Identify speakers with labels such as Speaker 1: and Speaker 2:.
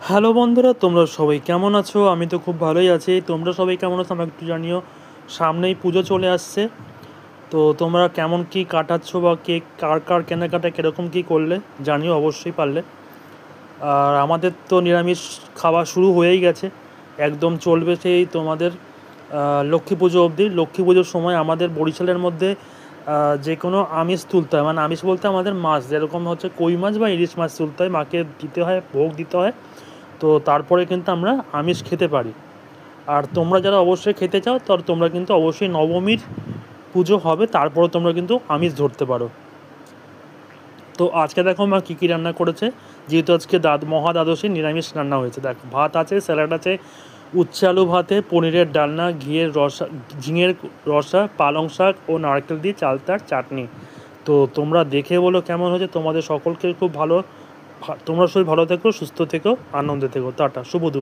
Speaker 1: Hello বন্ধুরা, তোমরা সবাই কেমন আছো? আমি তো খুব ভালোই আছি। তোমরা সবাই কেমন আছো আমাকে একটু জানিও। সামনেই পুজো চলে আসছে, তো তোমরা কেমন কি কাটাচ্ছ বা কে কার কার কেনাকাটা কীরকম কী করলে জানিও অবশ্যই পারলে। আর আমাদের তো নিরামিষ খাওয়া শুরু হয়েই গেছে, একদম চলবে সেই তোমাদের লক্ষ্মী পুজো অবধি। লক্ষ্মী পুজোর সময় আমাদের বরিশালের মধ্যে যে কোনো আমিষ তুলতে হয়, মানে আমিষ বলতে আমাদের মাছ, যেরকম হচ্ছে কই মাছ বা ইলিশ মাছ তুলতে হয়, মাকে দিতে হয়, ভোগ দিতে হয়। তো তারপরে কিন্তু আমরা আমিষ খেতে পারি। আর তোমরা যারা অবশ্যই খেতে চাও তোমরা কিন্তু অবশ্যই নবমীর পুজো হবে তারপরে তোমরা কিন্তু আমিষ ধরতে পারো। তো আজকে দেখো মা কী কী রান্না করেছে, যেহেতু আজকে মহা দ্বাদশী নিরামিষ রান্না হয়েছে। দেখ, ভাত আছে, স্যালাড আছে, উচ্ছে আলু ভাতে, পনিরের ডালনা, ঝিঙের রসা, পালং শাক ও নারকেল দিয়ে চালতার চাটনি। তো তোমরা দেখে বলো কেমন হয়েছে। তোমাদের সকলকে খুব ভালো, তোমরা সবাই ভালো থেকো, সুস্থ থেকো, আনন্দে থেকো। টাটা, শুভ দুপুর।